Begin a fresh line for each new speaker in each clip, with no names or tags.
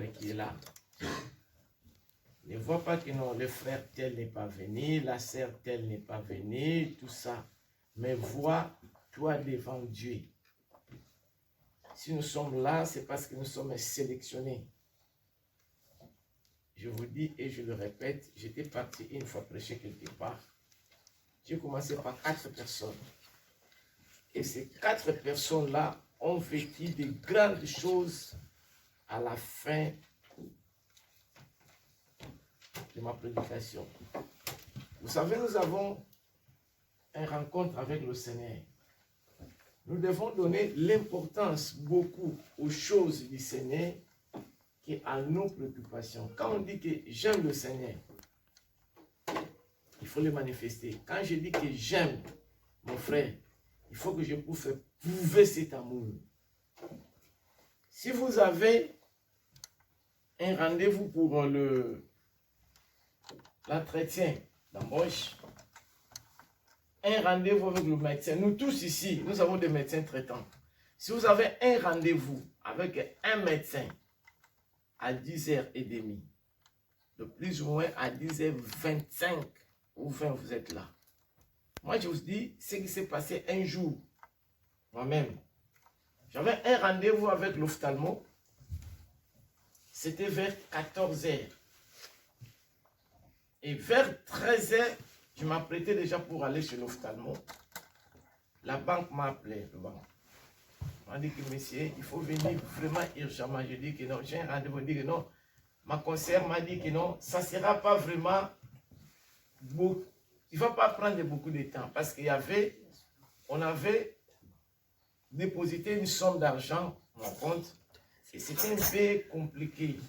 qui est là. Ne vois pas que non, le frère tel n'est pas venu, la sœur telle n'est pas venue, tout ça. Mais vois toi devant Dieu. Si nous sommes là, c'est parce que nous sommes sélectionnés. Je vous dis et je le répète, j'étais parti une fois prêcher quelque part. J'ai commencé par 4 personnes. Et ces 4 personnes-là ont vécu de grandes choses à la fin de ma prédication. Vous savez, nous avons une rencontre avec le Seigneur. Nous devons donner l'importance beaucoup aux choses du Seigneur qu'à nos préoccupations. Quand on dit que j'aime le Seigneur, il faut le manifester. Quand je dis que j'aime mon frère, il faut que je puisse prouver cet amour. Si vous avez un rendez-vous pour l'entretien d'embauche, un rendez-vous avec le médecin, nous tous ici, nous avons des médecins traitants. Si vous avez un rendez-vous avec un médecin à 10h30, de plus ou moins à 10h25 ou 20, vous êtes là. Moi, je vous dis ce qui s'est passé un jour, moi-même. J'avais un rendez-vous avec l'ophtalmo. C'était vers 14h. Et vers 13h, je m'apprêtais déjà pour aller chez l'ophtalmo. La banque m'a appelé. Le banque m'a dit que monsieur, il faut venir vraiment urgemment. Je dis que non, j'ai un rendez-vous. Je dis que non. Ma conseillère m'a dit que non, ça ne sera pas vraiment beaucoup. Il ne va pas prendre beaucoup de temps. Parce on avait déposité une somme d'argent dans mon compte. Et c'était un peu compliqué,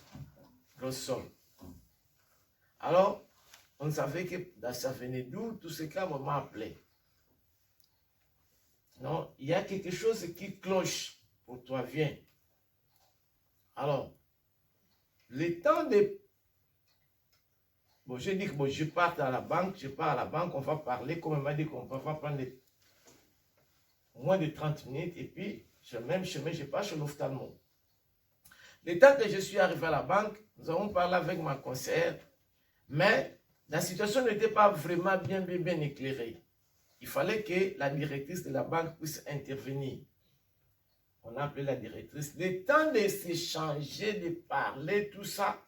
le sol. Alors, on savait que ça venait d'où, tout ce cas m'a appelé. Non, il y a quelque chose qui cloche pour toi, viens. Alors, le temps de... Bon, j'ai dit que bon, je pars à la banque, on va parler, comme elle m'a dit qu'on va prendre moins de 30 minutes, et puis, sur le même chemin, je pars chez l'ophtalmo. Le temps que je suis arrivé à la banque, nous avons parlé avec ma conseillère, mais la situation n'était pas vraiment bien éclairée. Il fallait que la directrice de la banque puisse intervenir. On a appelé la directrice. Le temps de s'échanger, de parler, tout ça,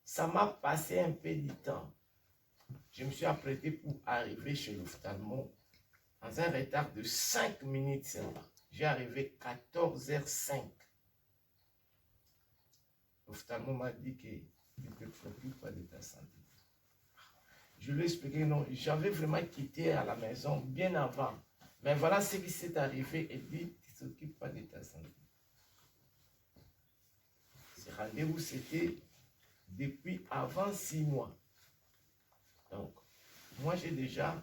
ça m'a passé un peu du temps. Je me suis apprêté pour arriver chez l'ophtalmo dans un retard de 5 minutes seulement. J'ai arrivé 14h05. L'ophtalmo m'a dit que tu ne te préoccupes pas de ta santé. Je lui ai expliqué, non, j'avais vraiment quitté à la maison bien avant. Mais voilà ce qui s'est arrivé et dit, tu ne t'occupes pas de ta santé. Ce rendez-vous, c'était depuis avant 6 mois. Donc, moi, j'ai déjà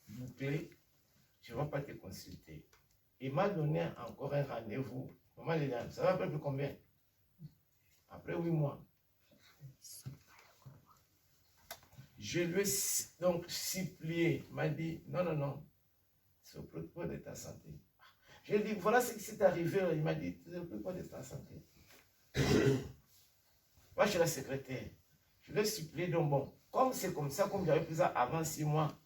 bouclé, je ne vais pas te consulter. Il m'a donné encore un rendez-vous. Comment les dames, ça va après plus combien? Après 8 mois. Je lui ai donc supplié. Il m'a dit, non, non, non, c'est au plus près de ta santé. Je lui ai dit, voilà ce qui s'est arrivé. Il m'a dit, c'est au plus près de ta santé. Moi, je suis la secrétaire. Je lui ai supplié, donc bon, comme c'est comme ça, comme j'avais pris ça avant 6 mois,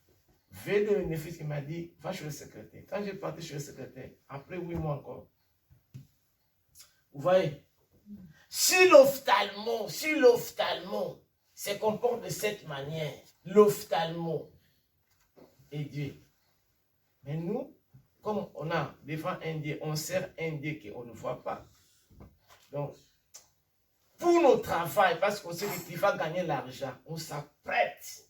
veille de bénéfice, il m'a dit, va chez le secrétaire. Quand j'ai parti chez le secrétaire, après 8 mois encore, vous voyez, si l'ophtalmo se comporte de cette manière, l'ophtalmo est Dieu. Mais nous, comme on a devant un Dieu, on sert un Dieu qu'on ne voit pas. Donc, pour notre travail, parce qu'on sait que tu vas gagner l'argent, on s'apprête.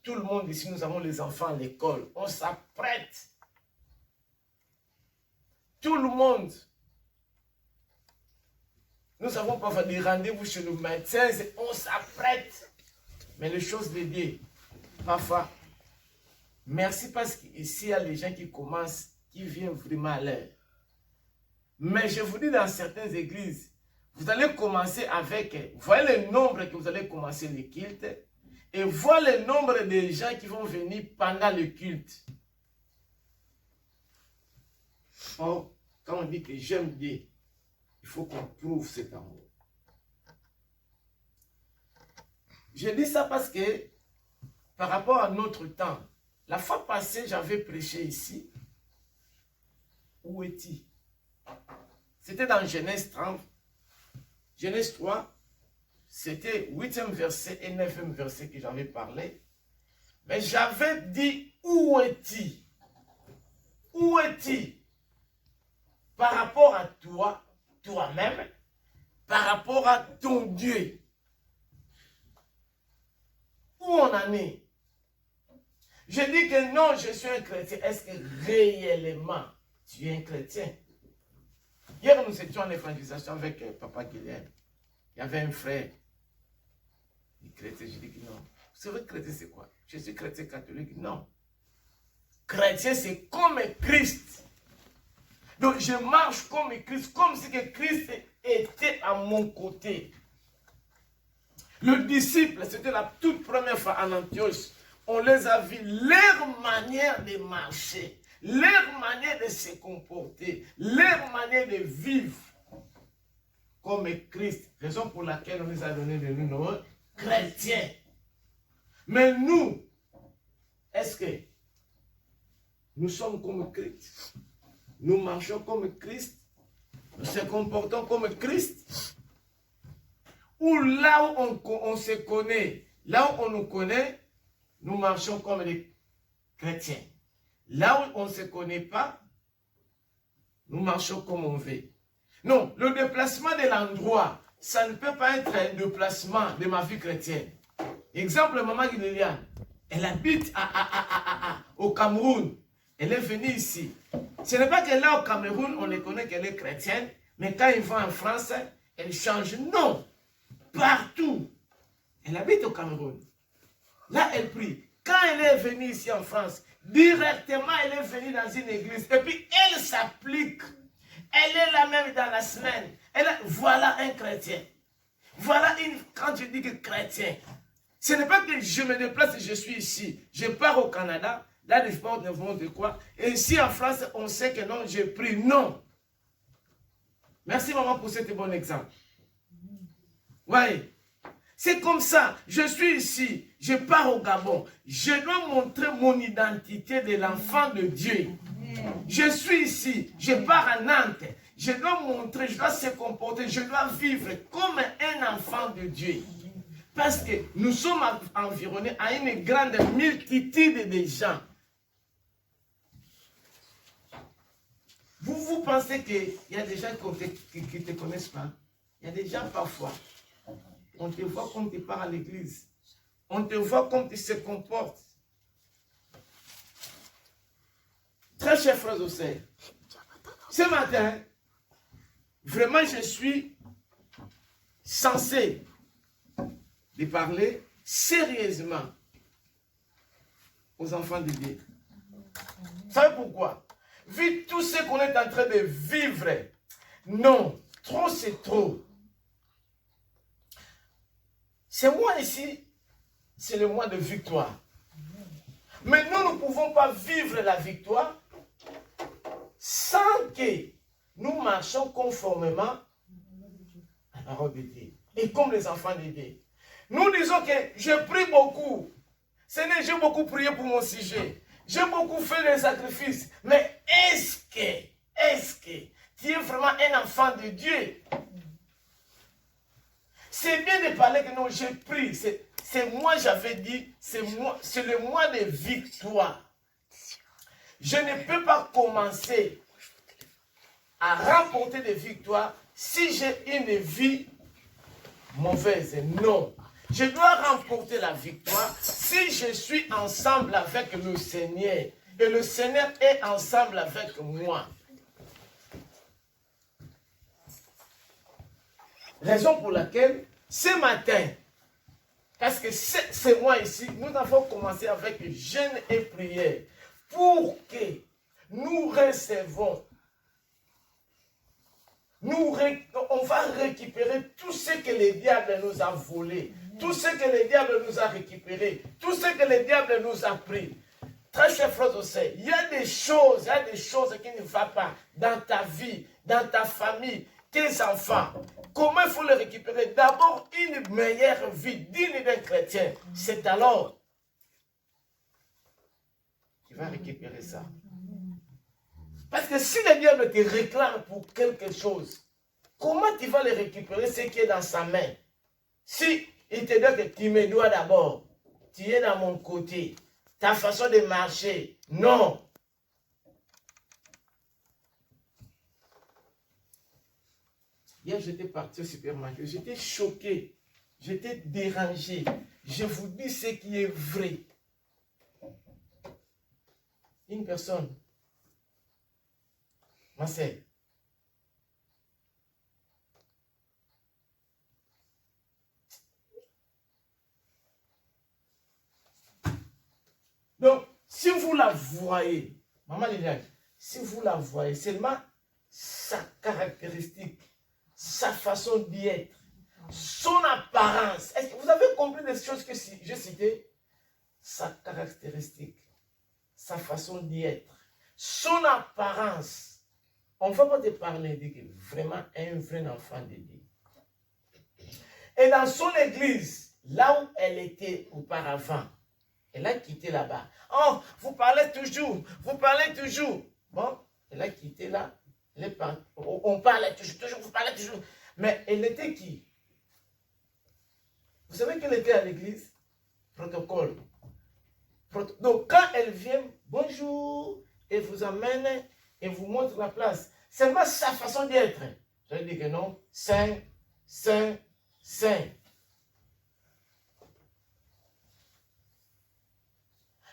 Tout le monde ici, nous avons les enfants à l'école, on s'apprête. Tout le monde. Nous avons parfois des rendez-vous chez le médecin, on s'apprête. Mais les choses de Dieu, parfois, merci parce qu'ici, il y a les gens qui commencent, qui viennent vraiment à l'heure. Mais je vous dis, dans certaines églises, vous allez commencer avec, voyez le nombre que vous allez commencer le culte, et voyez le nombre de gens qui vont venir pendant le culte. Or, quand on dit que j'aime Dieu, il faut qu'on prouve cet amour. Je dis ça parce que, par rapport à notre temps, la fois passée, j'avais prêché ici. Où est-il? C'était dans Genèse 30. Genèse 3, c'était 8e verset et 9e verset que j'avais parlé. Mais j'avais dit, où est-il? Où est-il? Par rapport à toi, toi-même, par rapport à ton Dieu. Où on en est? Je dis que non, je suis un chrétien. Est-ce que réellement, tu es un chrétien? Hier, nous étions en évangélisation avec Papa Guilhem. Il y avait un frère, il chrétien. Je dis que non. Vous savez, chrétien, c'est quoi? Je suis chrétien catholique. Non. Chrétien, c'est comme Christ. Donc, je marche comme Christ, comme si que Christ était à mon côté. Le disciple, c'était la toute première fois en Antioche. On les a vus, leur manière de marcher, leur manière de se comporter, leur manière de vivre comme Christ. Raison pour laquelle on les a donné le nom chrétiens. Mais nous, est-ce que nous sommes comme Christ? Nous marchons comme Christ? Nous se comportons comme Christ? Ou là où on se connaît, là où on nous connaît, nous marchons comme les chrétiens. Là où on ne se connaît pas, nous marchons comme on veut. Non, le déplacement de l'endroit, ça ne peut pas être un déplacement de ma vie chrétienne. Exemple, maman Guinéliane, elle habite au Cameroun. Elle est venue ici. Ce n'est pas que là au Cameroun, on ne connaît qu'elle est chrétienne, mais quand ils vont en France, elle change. Non, partout. Elle habite au Cameroun. Là, elle prie. Quand elle est venue ici en France, directement, elle est venue dans une église. Et puis, elle s'applique. Elle est là même dans la semaine. Voilà un chrétien. Voilà quand je dis que chrétien, ce n'est pas que je me déplace et je suis ici. Je pars au Canada, là, je pars de quoi. Et ici en France, on sait que non, je prie. Non. Merci maman pour cet bon exemple. Oui. C'est comme ça, je suis ici, je pars au Gabon, je dois montrer mon identité de l'enfant de Dieu. Je suis ici, je pars à Nantes, je dois montrer, je dois se comporter, je dois vivre comme un enfant de Dieu. Parce que nous sommes environnés à une grande multitude de gens. Vous pensez qu'il y a des gens qui ne te connaissent pas? Il y a des gens parfois. On te voit comme tu pars à l'église. On te voit comme tu se comportes. Très chers frères et sœurs, ce matin, vraiment je suis censé de parler sérieusement aux enfants de Dieu. Vous savez pourquoi? Vu tout ce qu'on est en train de vivre, non, trop c'est trop. C'est moi ici, c'est le mois de victoire. Mais nous ne pouvons pas vivre la victoire sans que nous marchions conformément à la parole de Dieu. Et comme les enfants de Dieu. Nous disons que je prie beaucoup. Seigneur, j'ai beaucoup prié pour mon sujet. J'ai beaucoup fait des sacrifices. Mais est-ce que tu es vraiment un enfant de Dieu? C'est bien de parler que non, j'ai pris. C'est moi, j'avais dit, c'est le mois de victoire. Je ne peux pas commencer à remporter des victoires si j'ai une vie mauvaise. Non. Je dois remporter la victoire si je suis ensemble avec le Seigneur. Et le Seigneur est ensemble avec moi. Raison pour laquelle, ce matin, parce que c'est moi ici, nous avons commencé avec jeûne et prière pour que nous recevons, on va récupérer tout ce que le diable nous a volé, tout ce que le diable nous a récupéré, tout ce que le diable nous a pris. très chers frères et sœurs, il y a des choses qui ne vont pas dans ta vie, dans ta famille, tes enfants. Comment il faut les récupérer? D'abord, une meilleure vie digne d'un chrétien. C'est alors qu'il va récupérer ça. Parce que si le diable te réclame pour quelque chose, comment tu vas le récupérer ce qui est dans sa main? Si il te dit que tu me dois d'abord, tu es dans mon côté, ta façon de marcher, non. Hier, j'étais parti au supermarché, j'étais choqué, j'étais dérangé. Je vous dis ce qui est vrai. Une personne, ma sœur, donc, si vous la voyez, maman Liliane, si vous la voyez, seulement sa caractéristique, sa façon d'y être, son apparence. Est-ce que vous avez compris les choses que j'ai citées? Sa caractéristique, sa façon d'y être, son apparence. On ne va pas te parler de vraiment un vrai enfant de Dieu. Et dans son église, là où elle était auparavant, elle a quitté là-bas. Oh, vous parlez toujours, vous parlez toujours. Bon, elle a quitté là. On parlait toujours, vous parlez toujours. Mais elle était qui? Vous savez qu'elle était à l'église? Protocole. Donc, quand elle vient, bonjour, et vous amène et vous montre la place. Seulement sa façon d'être. Je vais dire que non. Saint, saint, saint.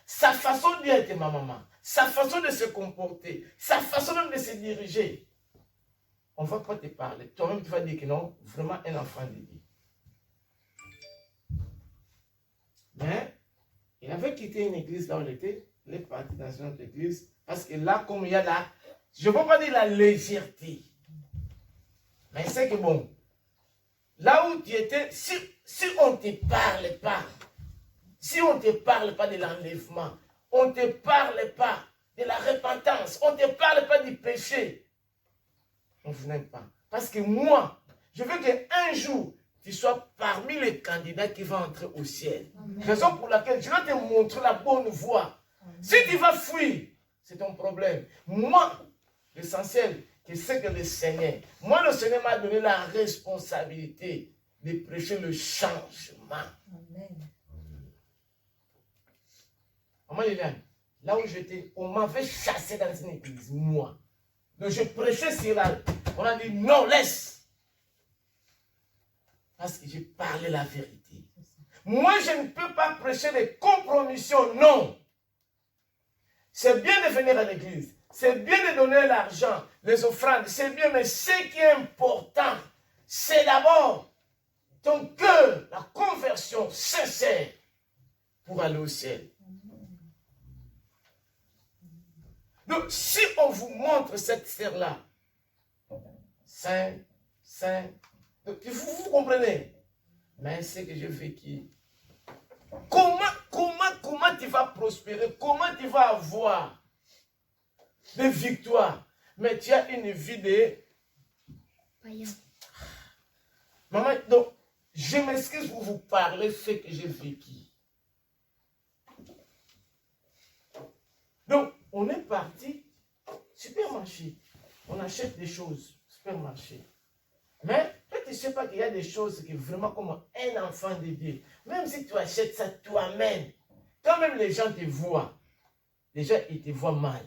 Sa façon d'être, ma maman, sa façon de se comporter, sa façon de se diriger. On ne va pas te parler. Toi-même, tu vas dire que non, vraiment un enfant de Dieu. Mais, il avait quitté une église là où il était. Il est parti dans une autre église. Parce que là, comme il y a là, je ne veux pas dire la légèreté. Mais c'est que bon, là où tu étais, si on ne te parle pas, si on ne te parle pas de l'enlèvement, on ne te parle pas de la repentance, on ne te parle pas du péché, on ne vous n'aime pas. Parce que moi, je veux qu'un jour, tu sois parmi les candidats qui vont entrer au ciel. Amen. Raison pour laquelle je vais te montrer la bonne voie. Amen. Si tu vas fuir, c'est ton problème. Moi, l'essentiel, c'est que le Seigneur, le Seigneur m'a donné la responsabilité de prêcher le changement. Amen. Maman Liliane, là où j'étais, on m'avait chassé dans une église, moi. Donc je prêchais sur là. On a dit non, laisse. Parce que j'ai parlé la vérité. Moi, je ne peux pas prêcher les compromissions, non. C'est bien de venir à l'église. C'est bien de donner l'argent, les offrandes. C'est bien, mais ce qui est important, c'est d'abord ton cœur, la conversion sincère pour aller au ciel. Donc, si on vous montre cette sphère-là, saint, donc, vous comprenez? Mais c'est que j'ai vécu. Comment tu vas prospérer? Comment tu vas avoir des victoires? Mais tu as une vie de... Maman, donc, je m'excuse pour vous parler ce que j'ai vécu. Donc, on est parti, supermarché. On achète des choses, supermarché. Mais toi, tu ne sais pas qu'il y a des choses qui vraiment comme un enfant de Dieu. Même si tu achètes ça toi-même, quand même les gens te voient. Déjà, ils te voient mal.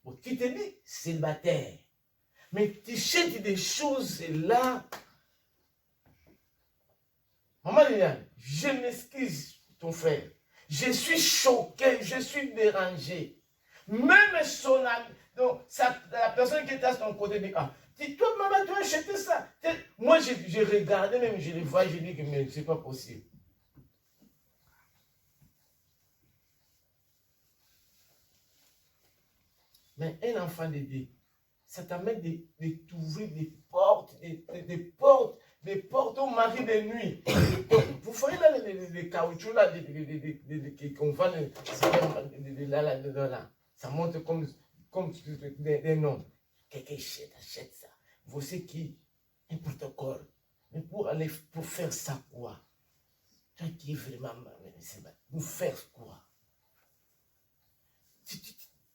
Bon, tu te dis célibataire. Mais tu achètes des choses là. Maman Liliane, je m'excuse ton frère. Je suis choqué, je suis dérangé. Même son ami, donc la personne qui était à son côté dit, ah, toi maman, tu as acheté ça. Moi, j'ai regardé, même je les vois, je dis que ce n'est pas possible. Mais un enfant de Dieu, ça t'amène de t'ouvrir des portes, des portes des portes aux maris de nuit. Donc, vous voyez là les caoutchoucs là, qu'on vend là. Ça monte comme des noms. Quelqu'un achète ça. Voici qui un protocole. Mais pour faire ça quoi? Toi qui es vraiment pour faire quoi?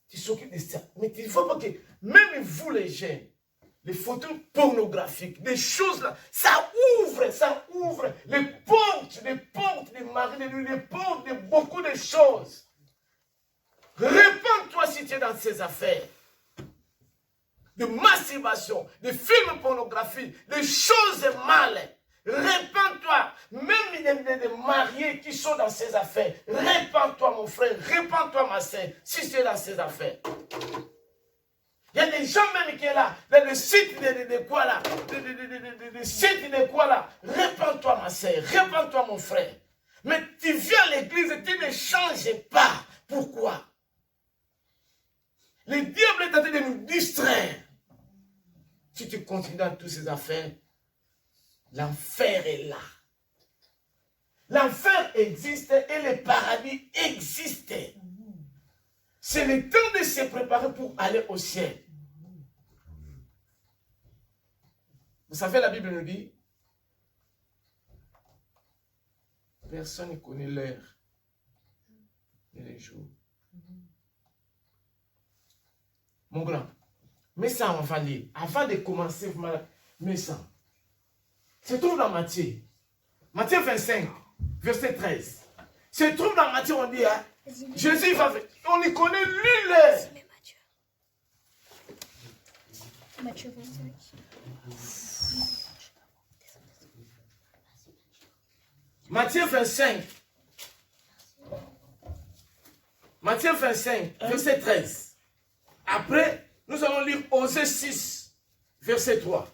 Tu s'occupes de ça. Mais il ne faut pas que, même vous les jeunes, les photos pornographiques, des choses là, ça ouvre les portes des maris, les portes de beaucoup de choses. Répands-toi si tu es dans ces affaires. De masturbation, de films pornographiques, de choses mal. Répands-toi. Même les mariés qui sont dans ces affaires. Répands-toi mon frère, répands-toi ma sœur, si tu es dans ces affaires. Il y a des gens même qui sont là, dans le site de quoi là, le site de quoi là. Répands-toi ma sœur, répands-toi mon frère. Mais tu viens à l'église et tu ne changes pas. Pourquoi? Le diable est en train de nous distraire. Si tu continues dans toutes ces affaires, l'enfer est là. L'enfer existe et le paradis existe. C'est le temps de se préparer pour aller au ciel. Vous savez, la Bible nous dit, personne ne connaît l'heure ni les jours. Mon grand, mets ça en avant lire. Avant de commencer, mets ça. Se trouve dans Matthieu. Matthieu 25, verset 13. Se trouve dans Matthieu, on dit, hein, Jésus va venir. On y connaît l'heure.
Matthieu 25.
Matthieu 25. Matthieu 25, verset 13. Après, nous allons lire Osée 6, verset 3.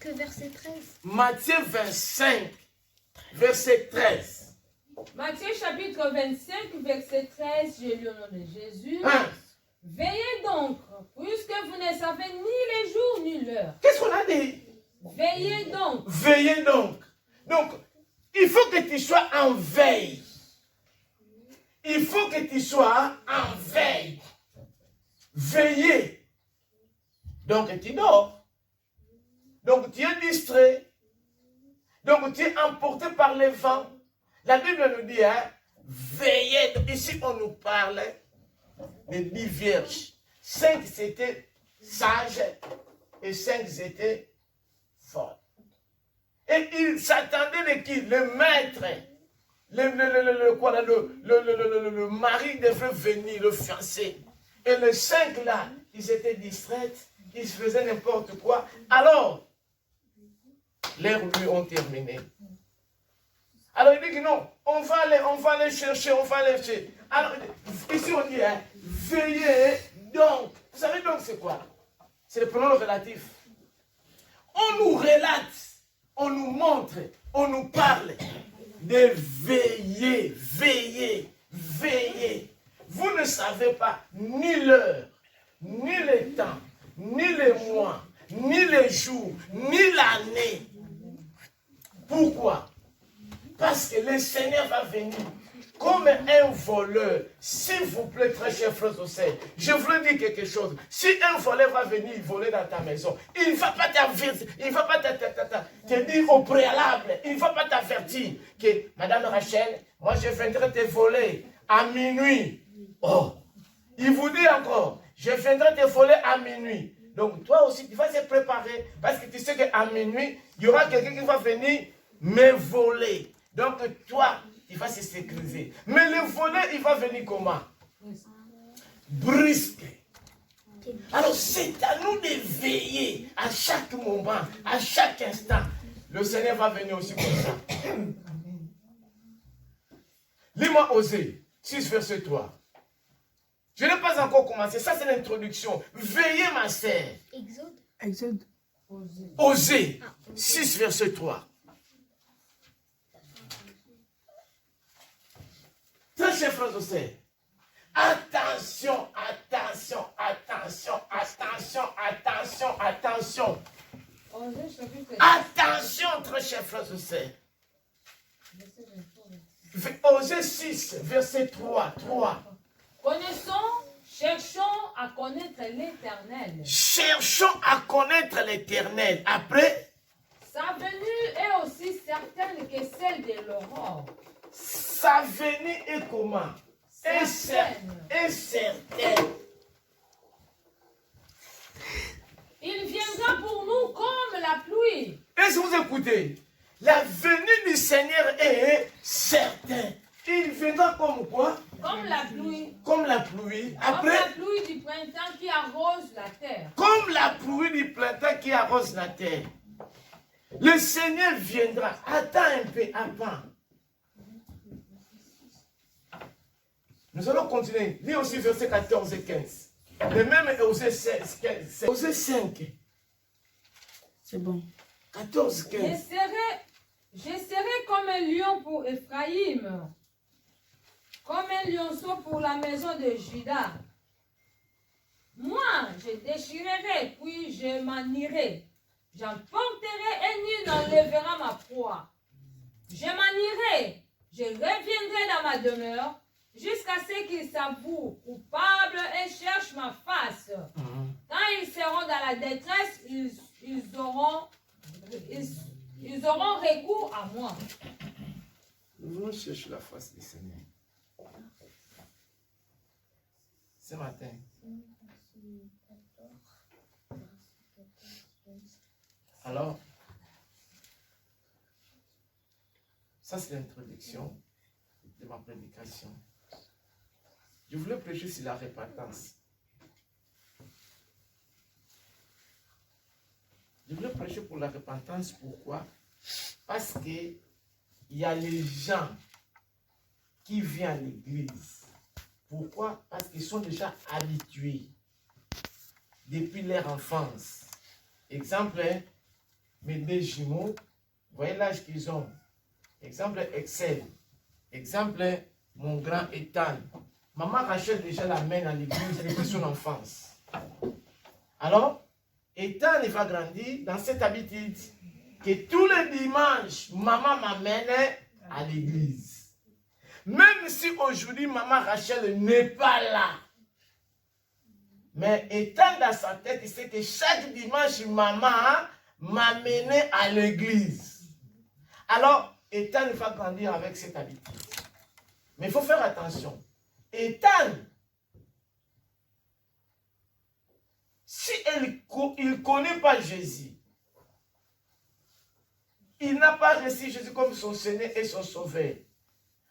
Que verset 13?
Matthieu 25, verset 13.
Matthieu chapitre 25, verset 13, je lis au nom de Jésus. Veillez donc, puisque vous ne savez ni les jours ni l'heure.
Qu'est-ce qu'on a dit?
Veillez donc.
Veillez donc. Donc, il faut que tu sois en veille. Il faut que tu sois en veille. Veillez. Donc, tu dors. Donc, tu es distrait. Donc, tu es emporté par les vents. La Bible nous dit, hein, veillez. Ici, on nous parle de 10 vierges. 5 c'était sages et 5 étaient folles. Et il s'attendait de qui? Le maître. Le mari devait venir, le fiancé. Et les 5 là, ils étaient distraits, ils faisaient n'importe quoi. Alors, leurs nuits ont terminé. Alors il dit que non, on va aller chercher, on va aller chercher. Alors, ici on dit, hein, veillez donc. Vous savez donc c'est quoi? C'est le pronom relatif. On nous relate, on nous montre, on nous parle de veiller, veiller, veiller. Vous ne savez pas ni l'heure, ni le temps, ni les mois, ni les jours, ni l'année. Pourquoi? Parce que le Seigneur va venir comme un voleur. S'il vous plaît, très chers frères au Seigneur, je voulais dire quelque chose. Si un voleur va venir voler dans ta maison, il ne va pas t'avertir, il ne va pas te dire au préalable, il ne va pas t'avertir que, Madame Rachel, moi je viendrai te voler à minuit. Oh, il vous dit encore, je viendrai te voler à minuit. Donc toi aussi, tu vas se préparer parce que tu sais qu'à minuit, il y aura quelqu'un qui va venir me voler. Donc toi, il va se sécuriser. Mais le voleur, il va venir comment? Brusque. Alors c'est à nous de veiller à chaque moment, à chaque instant. Le Seigneur va venir aussi comme ça. Lis-moi Osée 6, verset 3. Je n'ai pas encore commencé. Ça, c'est l'introduction. Veillez, ma sœur.
Exode.
Osée 6, verset 3. Très chers frères et sœurs, attention, attention, attention, attention, attention, attention.
Osée chapitre 10.
Attention, très chers frères et sœurs. Osée 6, verset 3.
Connaissons, cherchons à connaître l'Éternel.
Cherchons à connaître l'Éternel. Après,
sa venue est aussi certaine que celle de l'aurore.
Sa venue est comment? Est certaine.
Il viendra pour nous comme la pluie.
Est-ce que vous écoutez? La venue du Seigneur est certaine. Il viendra comme quoi?
Comme la pluie.
Comme la pluie. Après,
comme la pluie du printemps qui arrose la terre.
Comme la pluie du printemps qui arrose la terre. Le Seigneur viendra. Attends un peu, attends. Nous allons continuer. Lis aussi versets 14 et 15. Le même est Osée 16, Osée 5.
C'est bon.
14, 15.
Je serai comme un lion pour Ephraïm, comme un lionceau pour la maison de Juda. Moi, je déchirerai, puis je m'en irai. J'emporterai et nul n'enlèvera ma proie. Je m'en irai, je reviendrai dans ma demeure, jusqu'à ce qu'ils s'avouent coupables et cherchent ma face. Quand ils seront dans la détresse, ils auront recours à moi.
Nous voulons chercher la face du Seigneur. Ce matin. Alors, ça c'est l'introduction de ma prédication. Je voulais prêcher sur la repentance. Je voulais prêcher pour la repentance. Pourquoi? Parce que il y a les gens qui viennent à l'église. Pourquoi? Parce qu'ils sont déjà habitués depuis leur enfance. Exemple, mes deux jumeaux, voyez l'âge qu'ils ont. Exemple, Excel. Exemple, mon grand Ethan. Maman Rachel déjà l'amène à l'église depuis son enfance. Alors, Ethan il va grandir dans cette habitude que tous les dimanches, maman m'amène à l'église. Même si aujourd'hui, maman Rachel n'est pas là. Mais étant dans sa tête, il sait que chaque dimanche, maman m'amenait à l'église. Alors, Ethan il va grandir avec cette habitude. Mais il faut faire attention. Ethan, si il ne connaît pas Jésus, il n'a pas reçu Jésus comme son Seigneur et son Sauveur.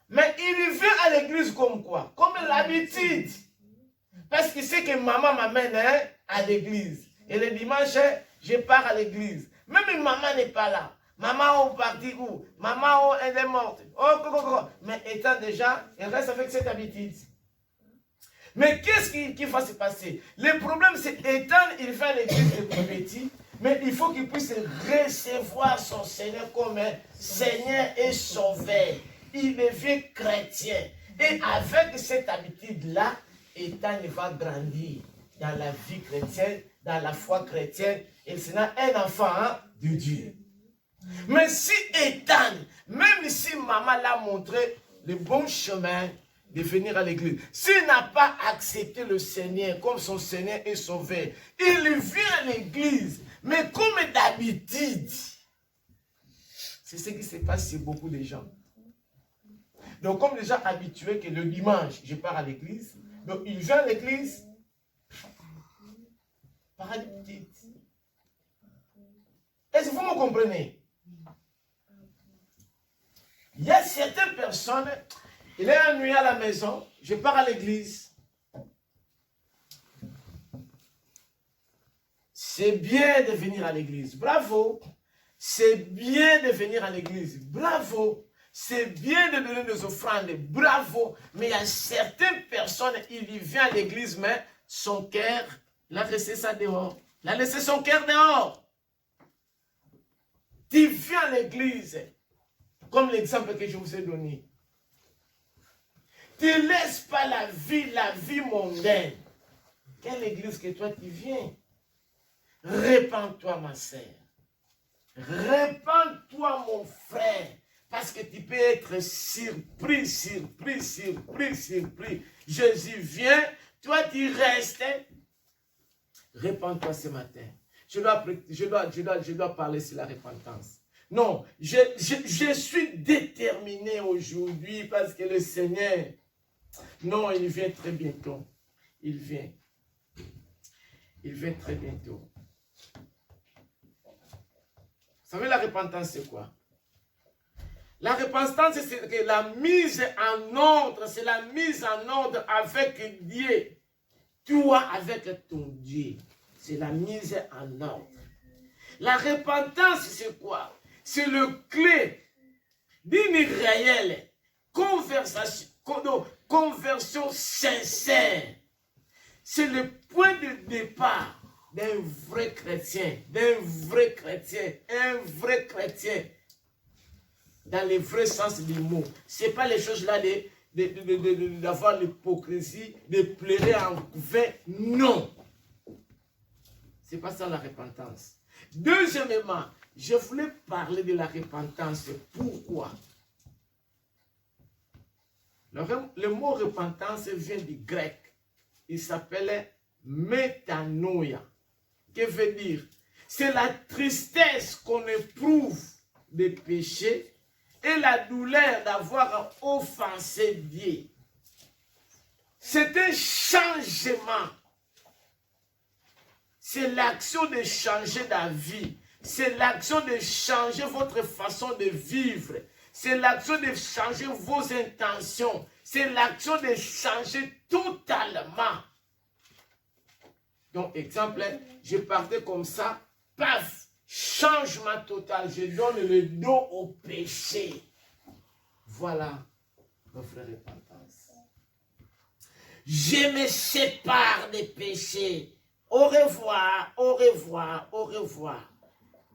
Mais il vient à l'église comme quoi? Comme l'habitude. Parce qu'il sait que maman m'amène à l'église. Et le dimanche, je pars à l'église. Même maman n'est pas là. Maman est partie où? Maman elle est morte. Mais étant déjà, elle reste avec cette habitude. Mais qu'est-ce qui va se passer? Le problème, c'est étant, il fait l'église depuis petit, mais il faut qu'il puisse recevoir son Seigneur comme Seigneur et Sauveur. Il devient chrétien. Et avec cette habitude-là, Ethan va grandir dans la vie chrétienne, dans la foi chrétienne. Il sera un enfant de Dieu. Mais si Ethan, même si maman l'a montré le bon chemin de venir à l'église, s'il n'a pas accepté le Seigneur comme son Seigneur et Sauveur, il vient à l'église, mais comme d'habitude. C'est ce qui se passe chez beaucoup de gens. Donc, comme déjà habitué que le dimanche, je pars à l'église, donc il vient à l'église par habitude. Est-ce que vous me comprenez? Il y a certaines personnes, il est ennuyé à la maison, je pars à l'église. C'est bien de venir à l'église, bravo. C'est bien de venir à l'église, bravo. C'est bien de donner des offrandes, bravo. Mais il y a certaines personnes, il vient à l'église, mais son cœur, il a laissé ça dehors. Il a laissé son cœur dehors. Tu viens à l'église, comme l'exemple que je vous ai donné. Tu ne laisses pas la vie mondaine. Quelle église que toi tu viens? Répands-toi, ma sœur. Répands-toi, mon frère, parce que tu peux être surpris. Jésus vient, toi tu restes. Répands-toi ce matin. Je dois parler sur la repentance. Non, je suis déterminé aujourd'hui parce que le Seigneur, non, il vient très bientôt. Il vient très bientôt. Vous savez, la repentance, c'est quoi? La repentance, c'est la mise en ordre. C'est la mise en ordre avec Dieu. Toi avec ton Dieu. C'est la mise en ordre. La repentance, c'est quoi? C'est le clé d'une réelle conversion sincère. C'est le point de départ d'un vrai chrétien, un vrai chrétien, dans le vrai sens du mot. Ce n'est pas les choses là d'avoir l'hypocrisie, de pleurer en vain, non. Ce n'est pas ça la repentance. Deuxièmement, je voulais parler de la repentance. Pourquoi? Le mot repentance vient du grec. Il s'appelait métanoïa. Que veut dire? C'est la tristesse qu'on éprouve des péchés et la douleur d'avoir offensé Dieu. C'est un changement. C'est l'action de changer la vie. C'est l'action de changer votre façon de vivre. C'est l'action de changer vos intentions. C'est l'action de changer totalement. Donc, exemple, je partais comme ça, paf, changement total. Je donne le dos au péché. Voilà notre repentance. Je me sépare des péchés. Au revoir, au revoir, au revoir.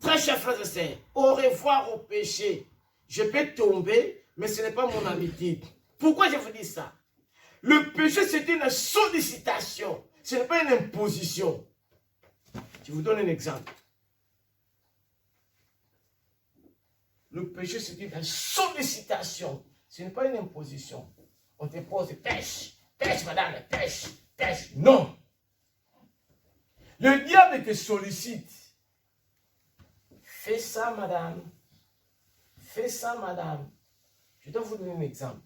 Très chers frères et sœurs, au revoir au péché. Je peux tomber, mais ce n'est pas mon habitude. Pourquoi je vous dis ça? Le péché, c'est une sollicitation. Ce n'est pas une imposition. Je vous donne un exemple. Le péché, c'est une sollicitation. Ce n'est pas une imposition. On te pose, pêche, pêche, madame, pêche, pêche. Non. Le diable te sollicite. Fais ça, madame. Fais ça, madame. Je dois vous donner un exemple.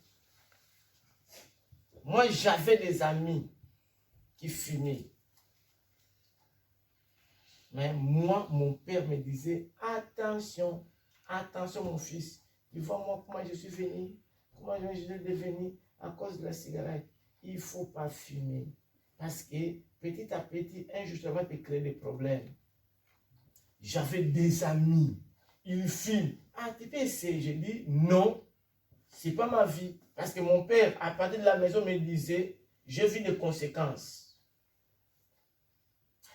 Moi, j'avais des amis qui fumaient. Mais moi, mon père me disait, attention, attention mon fils. Tu vois moi comment je suis venu, comment je suis devenu à cause de la cigarette. Il ne faut pas fumer. Parce que petit à petit, injustement, te crée des problèmes. J'avais des amis, ils fument. Ah, tu peux essayer? J'ai dit, non, ce n'est pas ma vie. Parce que mon père, à partir de la maison, me disait, j'ai vu des conséquences.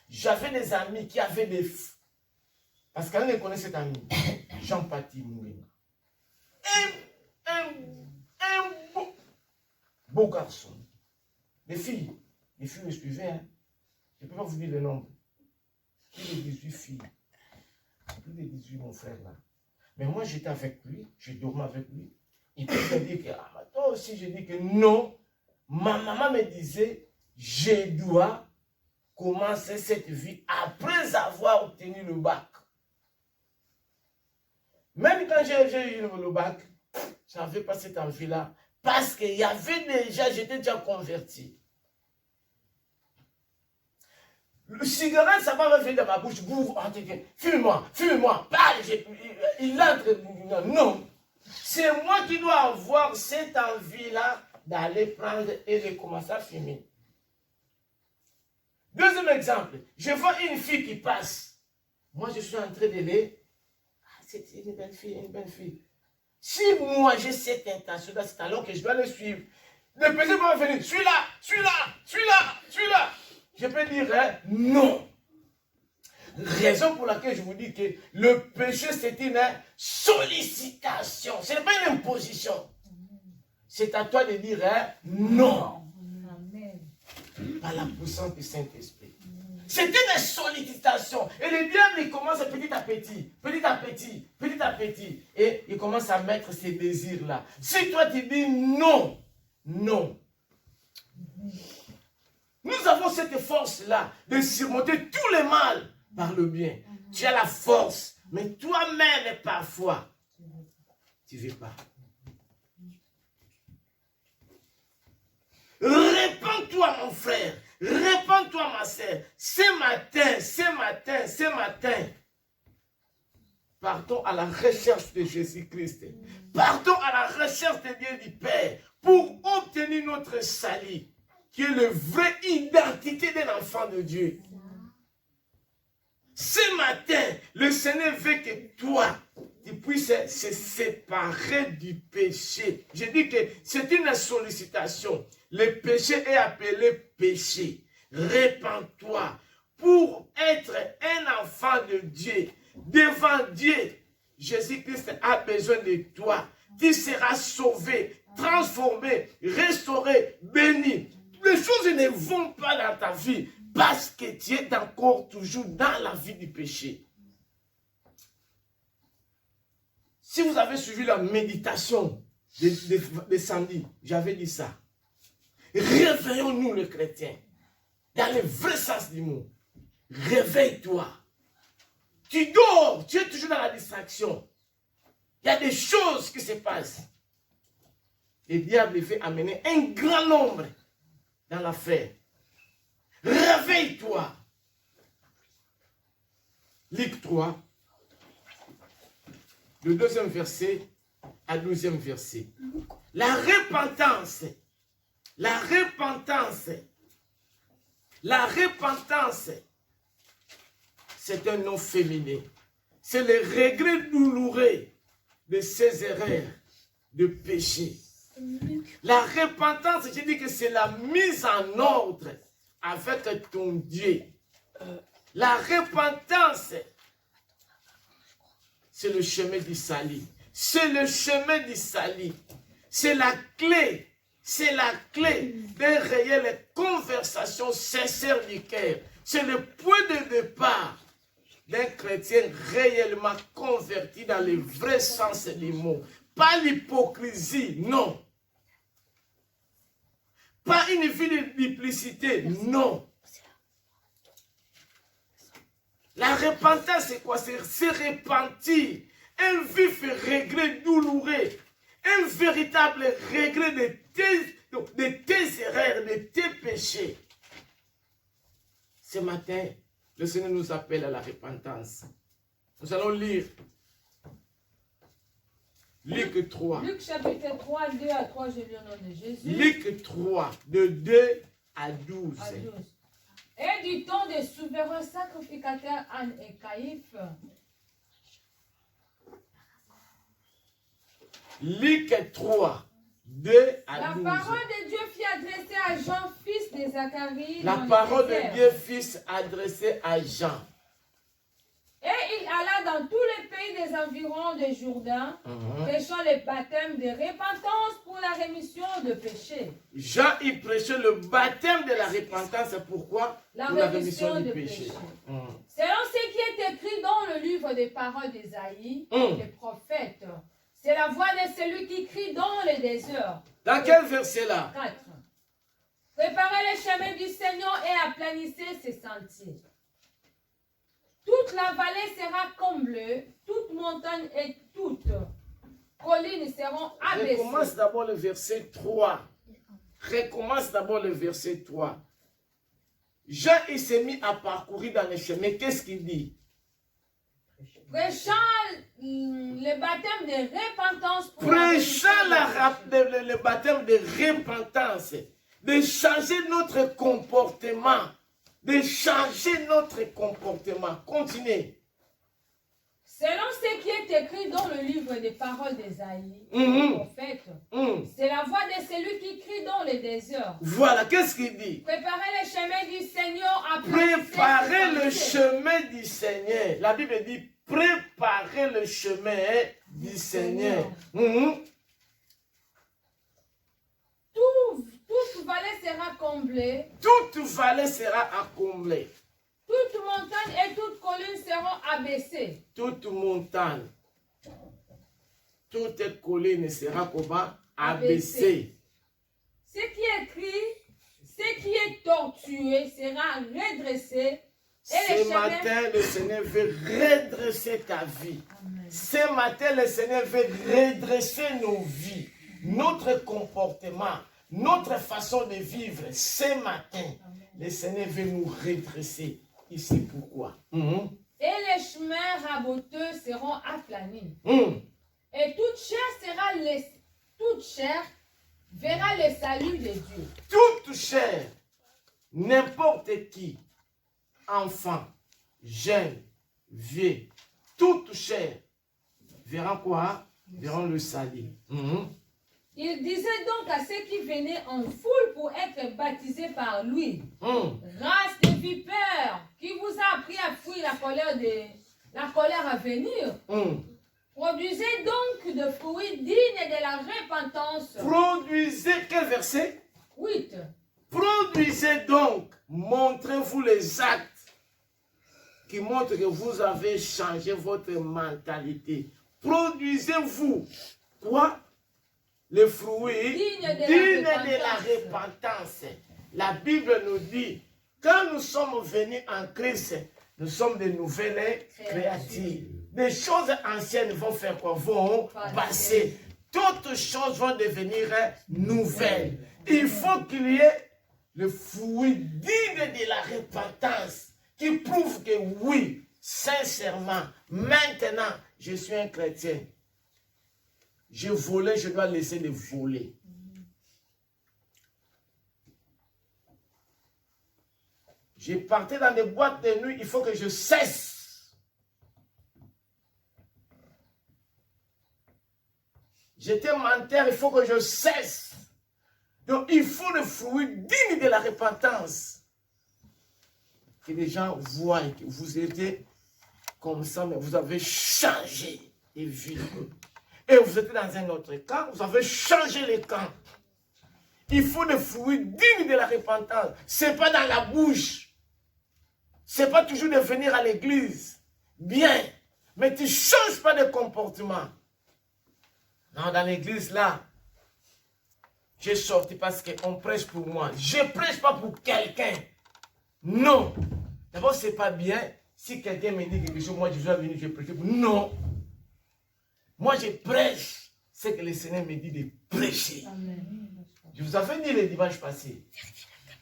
J'avais des amis qui avaient des... Parce qu'elle ne connaît cet ami, Jean-Paty Mouina. Un beau garçon. Les filles me suivaient. Hein. Je ne peux pas vous dire le nombre. Plus de 18 filles. Plus de 18, mon frère là. Mais moi, j'étais avec lui, je dormais avec lui. Il peut me dire que, ah, toi aussi, je dis que non. Ma maman me disait, je dois commencer cette vie après avoir obtenu le bac. Même quand j'ai eu le bac, je n'avais pas cette envie-là. Parce qu'il y avait déjà, j'étais déjà converti. Le cigarette, ça va revenir dans ma bouche. Fume-moi, fume-moi. Il entre. Non. C'est moi qui dois avoir cette envie-là d'aller prendre et de commencer à fumer. Deuxième exemple. Je vois une fille qui passe. Moi, je suis en train de les... Ah, c'est une belle fille, une belle fille. Si moi, j'ai cette intention-là, c'est alors que je dois le suivre. Le péché va venir. Suis-là, suis-là, suis-là, suis-là. Je peux dire hein, non. Raison pour laquelle je vous dis que le péché, c'est une sollicitation. Ce n'est pas une imposition. C'est à toi de dire hein, non.
Amen.
Par la puissance du Saint-Esprit. C'était des sollicitations. Et le diable, il commence petit à petit, petit à petit, petit à petit. Et il commence à mettre ces désirs-là. Si toi, tu dis non, non. Nous avons cette force-là de surmonter tous les mal par le bien. Tu as la force, mais toi-même, parfois, tu ne veux pas. Répands-toi, mon frère. Répands-toi, ma sœur. Ce matin, partons à la recherche de Jésus-Christ. Partons à la recherche de Dieu du Père pour obtenir notre salut, qui est la vraie identité d'un enfant de Dieu. Ce matin, le Seigneur veut que toi, tu puisses se séparer du péché. Je dis que c'est une sollicitation. Le péché est appelé péché. Répands-toi pour être un enfant de Dieu. Devant Dieu, Jésus-Christ a besoin de toi. Tu seras sauvé, transformé, restauré, béni. Les choses ne vont pas dans ta vie parce que tu es encore toujours dans la vie du péché. Si vous avez suivi la méditation de samedi, j'avais dit ça. Réveillons-nous les chrétiens, dans le vrai sens du mot. Réveille-toi. Tu dors, tu es toujours dans la distraction. Il y a des choses qui se passent. Le diable fait amener un grand nombre dans l'affaire. Réveille-toi. Luc 3, le 2e verset à 12e verset. La repentance, c'est un nom féminin. C'est le regret douloureux de ses erreurs, de péché. La repentance, je dis que c'est la mise en ordre avec ton Dieu. La repentance, c'est le chemin du salut. C'est le chemin du salut. C'est la clé. C'est la clé d'une réelle conversation sincère du cœur. C'est le point de départ d'un chrétien réellement converti dans le vrai sens du mot. Pas l'hypocrisie, non. Pas une vie de duplicité, non. La repentance, c'est quoi? C'est se repentir. Un vif regret douloureux. Un véritable regret de tes erreurs, de tes péchés. Ce matin, le Seigneur nous appelle à la repentance. Nous allons lire Luc 3.
Luc chapitre 3, 2 à 3, je lis au nom de Jésus.
Luc 3, de 2 à 12.
À 12. Et du temps des souverains sacrificateurs Anne et Caïphe,
Luc 3, 2 à 12.
la parole de Dieu fut adressée à Jean, fils de Zacharie.
La parole de Dieu fut adressée à Jean.
Et il alla dans tous les pays des environs de Jourdain, prêchant le baptême de repentance pour la rémission de péchés.
Jean, il prêchait le baptême de la repentance. Pourquoi? Pour la rémission du péché.
Selon ce qui est écrit dans le livre des paroles d'Ésaïe, le prophète, c'est la voix de celui qui crie dans le désert.
Dans quel verset là?
4. Préparez le chemin du Seigneur et aplanissez ses sentiers. Toute la vallée sera comblée, toute montagne et toute colline seront abaissées.
Recommence d'abord le verset 3. Recommence d'abord le verset 3. Jean, il s'est mis à parcourir dans les chemins. Qu'est-ce qu'il dit?
Prêchant le baptême de repentance.
Prêchant le baptême de repentance. De changer notre comportement. De changer notre comportement. Continuez.
Selon ce qui est écrit dans le livre des paroles d'Ésaïe, le prophète, c'est la voix de celui qui crie dans le désert.
Voilà, qu'est-ce qu'il dit?
Préparez le chemin du Seigneur.
Préparez le chemin du Seigneur. La Bible dit préparez le chemin du Seigneur.
Toute vallée sera comblée.
Toute vallée sera à combler.
montagne et toute colline seront abaissées.
Toute montagne, toute colline sera comment? Abaissée.
Ce qui est écrit, ce qui est tortueux sera redressé. Et les
Ce
chemins...
matin, le Seigneur veut redresser ta vie.
Amen.
Ce matin, le Seigneur veut redresser nos vies, notre comportement, notre façon de vivre. Ce matin, le Seigneur veut nous redresser. Il sait pourquoi.
Et les chemins raboteux seront aplanis. Et toute chair verra le salut de Dieu.
Toute chair, n'importe qui, enfant, jeune, vieux, toute chair, verra quoi? Verront le salut.
Il disait donc à ceux qui venaient en foule pour être baptisés par lui, race de vipères, qui vous a appris à fuir la colère à venir. Produisez donc de fruits dignes de la repentance.
Produisez, quel verset?
8.
Produisez donc, montrez-vous les actes qui montrent que vous avez changé votre mentalité. Produisez-vous quoi? Les fruits dignes de la repentance. La Bible nous dit, quand nous sommes venus en Christ, nous sommes de nouvelles créatures. Les choses anciennes vont faire quoi? Vont passer. Toutes choses vont devenir nouvelles. Il faut qu'il y ait le fruit digne de la repentance qui prouve que oui, sincèrement, maintenant, je suis un chrétien. Je volais, je dois laisser de voler. Je partais dans des boîtes de nuit, il faut que je cesse. J'étais menteur, il faut que je cesse. Donc il faut le fruit digne de la repentance. Que les gens voient que vous étiez comme ça, mais vous avez changé de vie. Et vous êtes dans un autre camp, vous avez changé les camps. Il faut le fruit digne de la repentance. Ce n'est pas dans la bouche. Ce n'est pas toujours de venir à l'église. Bien. Mais tu ne changes pas de comportement. Non, dans l'église là, j'ai sorti parce qu'on prêche pour moi. Je ne prêche pas pour quelqu'un. Non. D'abord, ce n'est pas bien. Si quelqu'un me dit quelque chose, moi je dois venir, je prêche pour... Non. Moi je prêche ce que le Seigneur me dit de prêcher.
Amen.
Je vous avais dit le dimanche passé.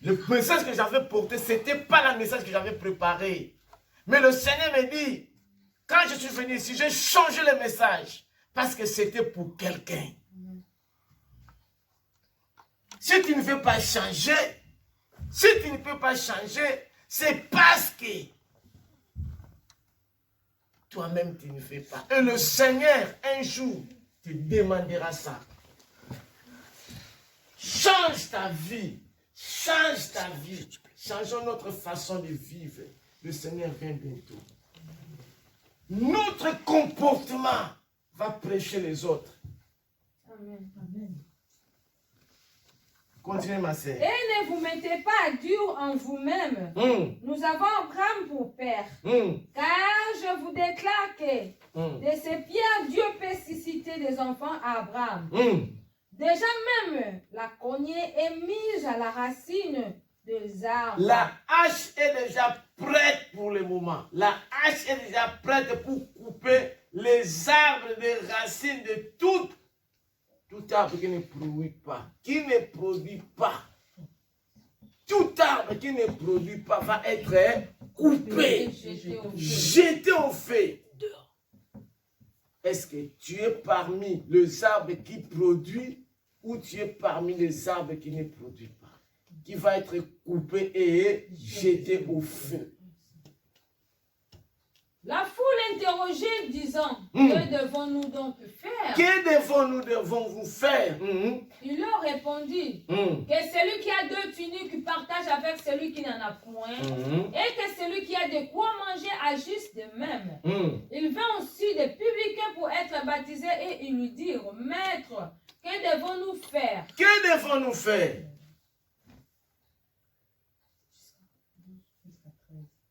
Le message que j'avais porté, ce n'était pas le message que j'avais préparé. Mais le Seigneur me dit, quand je suis venu ici, j'ai changé le message. Parce que c'était pour quelqu'un. Si tu ne veux pas changer, c'est parce que toi-même tu ne fais pas. Et le Seigneur, un jour, te demandera ça. Change ta vie. Change ta vie. Changeons notre façon de vivre. Le Seigneur vient bientôt. Notre comportement va prêcher les autres.
Amen. Amen.
Continuez, ma sœur.
Et ne vous mettez pas dur en vous-même. Nous avons Abraham pour père. Car je vous déclare que de ces pierres, Dieu peut susciter des enfants à Abraham. Déjà même, la cognée est mise à la racine des arbres.
La hache est déjà prête pour le moment. La hache est déjà prête pour couper les arbres, les racines de tout arbre qui ne produit pas. Qui ne produit pas. Tout arbre qui ne produit pas va être coupé, jeté au feu. Est-ce que tu es parmi les arbres qui produisent ou tu es parmi les arbres qui ne produisent pas? Qui va être coupé et jeté au feu.
La foule interrogeait, disant, que devons-nous donc faire?
Que devons-nous faire?
Il leur répondit, que celui qui a 2 tuniques partage avec celui qui n'en a point, et que celui qui a de quoi manger agisse de même. Il vint aussi des publicains pour être baptisés et ils lui dirent, Maître, que devons-nous faire?
Que devons-nous faire?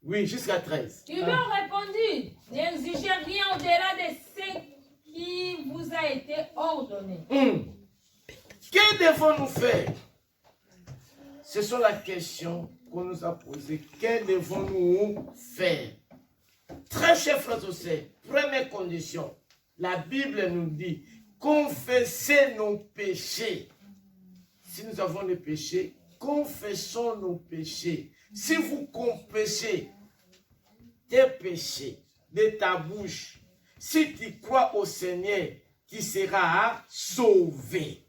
Oui, jusqu'à 13.
Il leur répondit, n'exigez rien au-delà de ce qui vous a été ordonné.
Que devons-nous faire? Ce sont la question qu'on nous a posée. Que devons-nous faire? Très chers frères et sœurs, première condition, la Bible nous dit, confessez nos péchés. Si nous avons des péchés, confessons nos péchés. Si vous confessez tes péchés de ta bouche, si tu crois au Seigneur, tu seras sauvé.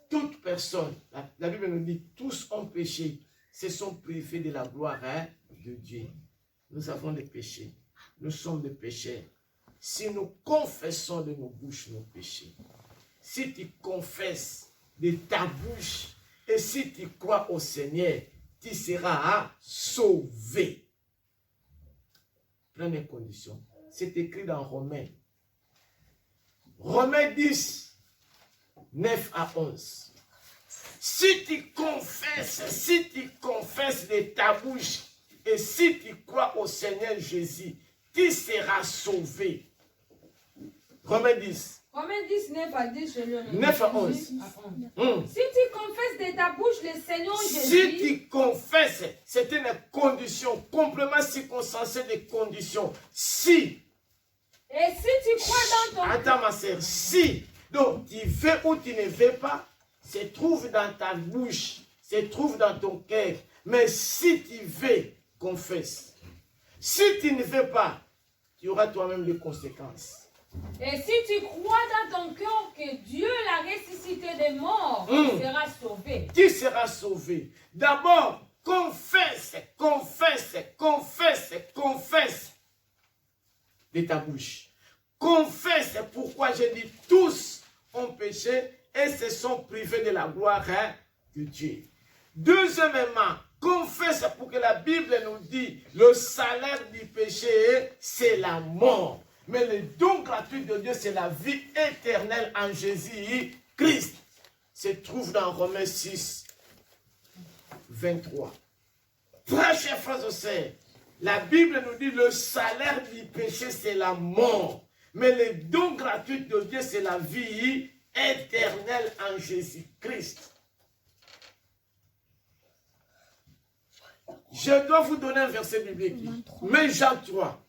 Toute personne, la Bible nous dit, tous ont péché, se sont privés de la gloire de Dieu. Nous avons des péchés, nous sommes des pécheurs. Si nous confessons de nos bouches nos péchés, si tu confesses de ta bouche et si tu crois au Seigneur, tu seras sauvé. Première condition. C'est écrit dans Romains. Romains 10, 9 à 11. Si tu confesses de ta bouche et si tu crois au Seigneur Jésus, tu seras sauvé. Romains 10.
Romains 10, 9 à 10, je le
9 à 11.
Si tu confesses de ta bouche le Seigneur Jésus.
Si tu confesses, c'est une condition, complément circonstancié de conditions. Si.
Et si tu crois dans ton...
Attends ma soeur, si. Donc tu veux ou tu ne veux pas, se trouve dans ta bouche, se trouve dans ton cœur. Mais si tu veux, confesse. Si tu ne veux pas, tu auras toi-même les conséquences.
Et si tu crois dans ton cœur que Dieu l'a ressuscité des morts, tu seras sauvé.
Tu seras sauvé. D'abord, confesse, confesse, confesse, confesse de ta bouche. Confesse pourquoi j'ai dit tous ont péché et se sont privés de la gloire de Dieu. Deuxièmement, confesse pour que la Bible nous dit le salaire du péché, c'est la mort. Mais le don gratuit de Dieu, c'est la vie éternelle en Jésus-Christ. Se trouve dans Romains 6, 23. Très chers frères et sœurs, la Bible nous dit le salaire du péché, c'est la mort. Mais le don gratuit de Dieu, c'est la vie éternelle en Jésus-Christ. Je dois vous donner un verset biblique. Mais Jean 3.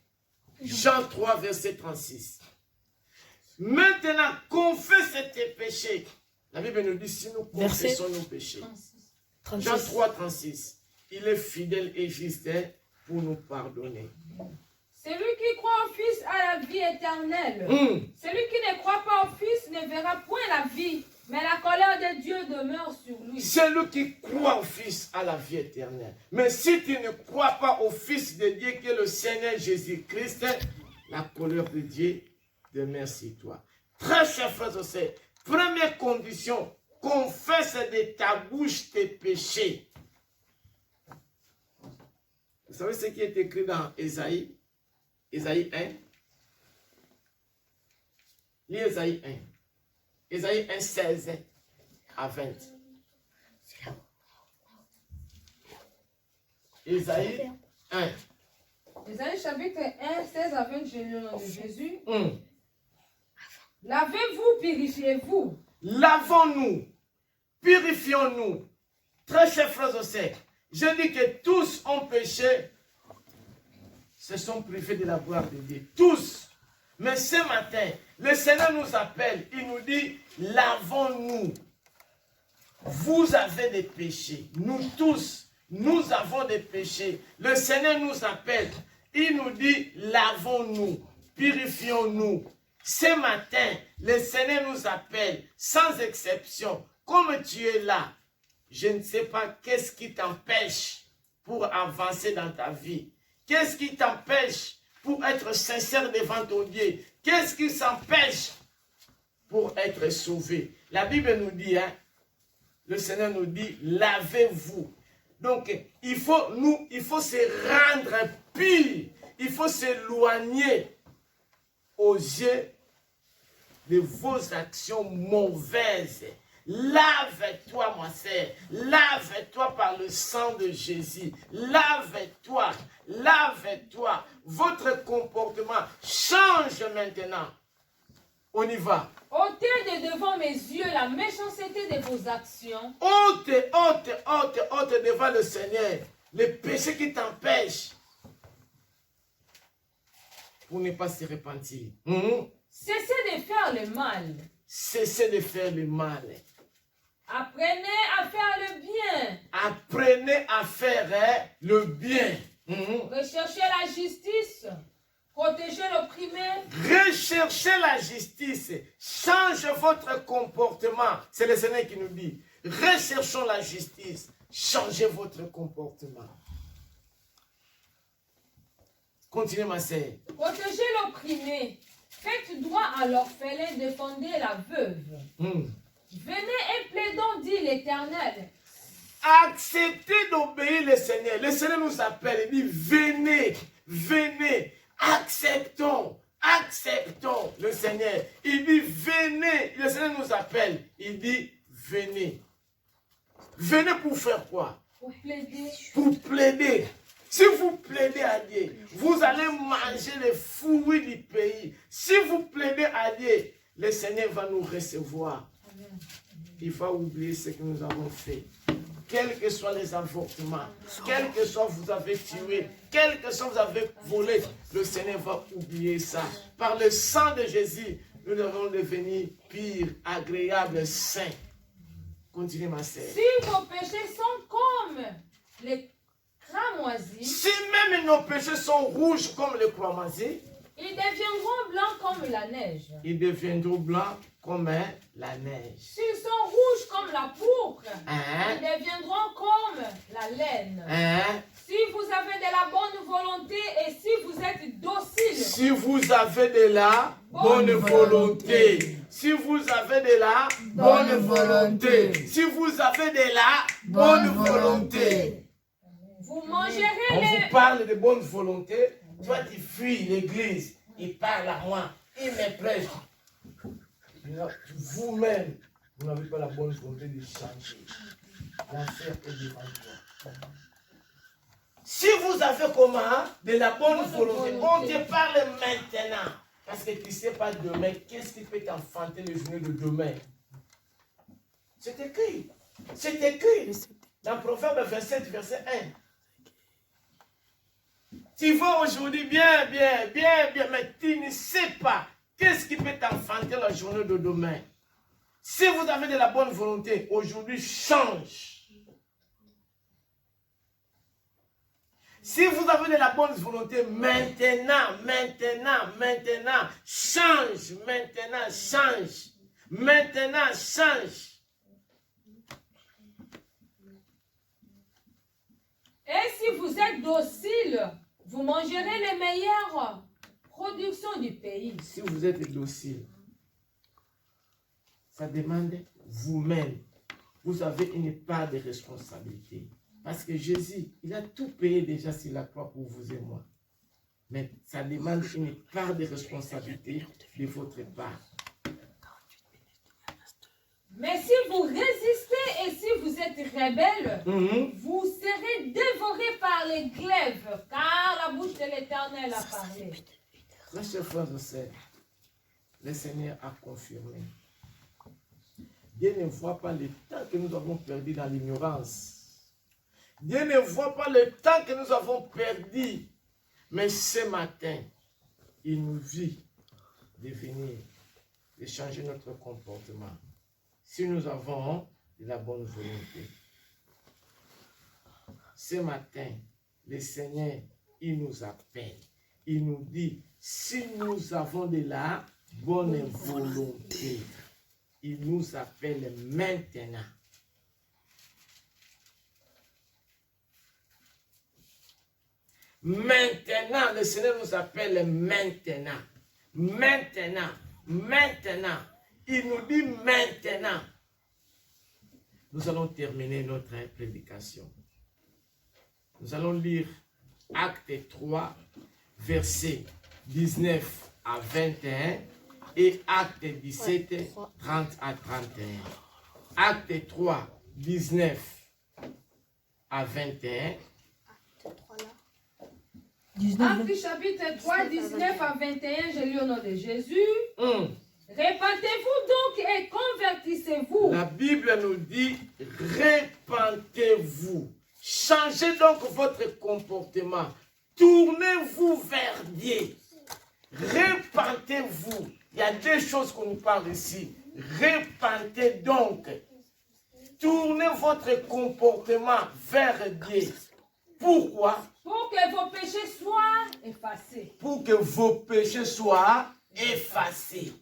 Jean 3, verset 36. Maintenant, confesse tes péchés. La Bible nous dit, si nous confessons nos péchés.
36.
Jean 3, 36. Il est fidèle et juste pour nous pardonner.
Celui qui croit au Fils a la vie éternelle. Celui qui ne croit pas au Fils ne verra point la vie, mais la colère de Dieu demeure sur lui.
Celui qui croit au Fils a la vie éternelle. Mais si tu ne crois pas au Fils de Dieu qui est le Seigneur Jésus-Christ, la colère de Dieu demeure sur toi. Très chers frères et sœurs, première condition, confesse de ta bouche tes péchés. Vous savez ce qui est écrit dans Ésaïe? Ésaïe 1. Lis Ésaïe 1. Ésaïe 1, 16 à 20. Ésaïe 1.
Ésaïe chapitre 1, 16 à 20, je lis le nom de Jésus. Lavez-vous, purifiez-vous.
Lavons-nous, purifions-nous. Très chers frères et sœurs, je dis que tous ont péché, se sont privés de la gloire de Dieu. Tous. Mais ce matin, le Seigneur nous appelle, il nous dit, lavons-nous. Vous avez des péchés. Nous tous, nous avons des péchés. Le Seigneur nous appelle, il nous dit, lavons-nous, purifions-nous. Ce matin, le Seigneur nous appelle, sans exception, comme tu es là, je ne sais pas qu'est-ce qui t'empêche pour avancer dans ta vie. Qu'est-ce qui t'empêche pour être sincère devant ton Dieu? Qu'est-ce qui s'empêche pour être sauvé? La Bible nous dit, le Seigneur nous dit, lavez-vous. Donc, il faut se rendre pur. Il faut s'éloigner aux yeux de vos actions mauvaises. Lave-toi, ma sœur. Lave-toi par le sang de Jésus. Lave-toi. Lave-toi. Votre comportement change maintenant. On y va.
Ôtez de devant mes yeux la méchanceté de vos actions.
Ôte devant le Seigneur les péchés qui t'empêchent pour ne pas se repentir.
Cessez de faire le mal.
Cessez de faire le mal.
Apprenez à faire le bien.
Apprenez à faire le bien.
Recherchez la justice. Protégez l'opprimé.
Recherchez la justice. Change votre comportement. C'est le Seigneur qui nous dit. Recherchons la justice. Changez votre comportement. Continuez, ma sœur.
Protégez l'opprimé. Faites droit à l'orphelin. Défendez la veuve. Venez et plaidons, dit l'Éternel.
Acceptez d'obéir le Seigneur. Le Seigneur nous appelle. Il dit, venez, venez. Acceptons le Seigneur. Il dit, venez. Le Seigneur nous appelle. Il dit, venez. Venez pour faire quoi?
Pour plaider.
Pour plaider. Si vous plaidez à Dieu, vous allez manger les fruits du pays. Si vous plaidez à Dieu, le Seigneur va nous recevoir.
Amen.
Il va oublier ce que nous avons fait. Quels que soient les avortements, quel que soit vous avez tué, quel que soit vous avez volé, le Seigneur va oublier ça. Par le sang de Jésus, nous devons devenir purs, agréables, saints. Continuez, ma sœur.
Si vos péchés sont comme les cramoisis,
Si même nos péchés sont rouges comme le cramoisi,
ils deviendront blancs comme la neige.
ils deviendront blancs comme la neige.
S'ils sont rouges comme la pourpre,
Hein?
ils deviendront comme la laine.
Hein?
Si vous avez de la bonne volonté et si vous êtes docile,
Si vous avez de la bonne volonté, si vous avez de la bonne volonté, si vous avez de la bonne volonté,
vous mangerez
on vous
les...
parle de bonne volonté, toi tu fuis l'église, il parle à moi, il me prêche. Vous-même, vous n'avez pas la bonne volonté de changer. L'enfer est devant toi. Si vous avez comment de la bonne volonté, on te parle maintenant. Parce que tu ne sais pas demain, qu'est-ce qui peut t'enfanter le journée de demain. C'est écrit. C'est écrit. Dans Proverbe 27, verset 1. Tu vois aujourd'hui bien, mais tu ne sais pas qu'est-ce qui peut t'enfanter la journée de demain. Si vous avez de la bonne volonté, aujourd'hui, change. Si vous avez de la bonne volonté, maintenant, change, maintenant, change.
Et si vous êtes docile, vous mangerez les meilleures productions du pays.
Si vous êtes docile, ça demande vous-même. Vous avez une part de responsabilité. Parce que Jésus, il a tout payé déjà sur la croix pour vous et moi. Mais ça demande une part de responsabilité de votre part.
Mais si vous résistez et si vous êtes rebelle, vous serez dévorés par les glaives, car la bouche de l'Éternel a parlé.
Mes chers frères et sœurs, le Seigneur a confirmé. Dieu ne voit pas le temps que nous avons perdu dans l'ignorance. Dieu ne voit pas le temps que nous avons perdu. Mais ce matin, il nous vit de venir, de changer notre comportement. Si nous avons de la bonne volonté. Ce matin, le Seigneur, il nous appelle. Il nous dit, si nous avons de la bonne volonté, il nous appelle maintenant. Maintenant, le Seigneur nous appelle maintenant. Maintenant. Il nous dit maintenant. Nous allons terminer notre prédication. Nous allons lire Acte 3, versets 19 à 21 et Acte 17, 30 à 31. Acte 3, 19 à 21.
19.
Acte chapitre 3, 19 à 21, je lis au nom de Jésus.
Hum.
Répentez-vous donc et convertissez-vous.
La Bible nous dit, répentez-vous. Changez donc votre comportement. Tournez-vous vers Dieu. Répentez-vous. Il y a deux choses qu'on nous parle ici. Répentez donc. Tournez votre comportement vers Dieu. Pourquoi?
Pour que vos péchés soient effacés.
Pour que vos péchés soient effacés.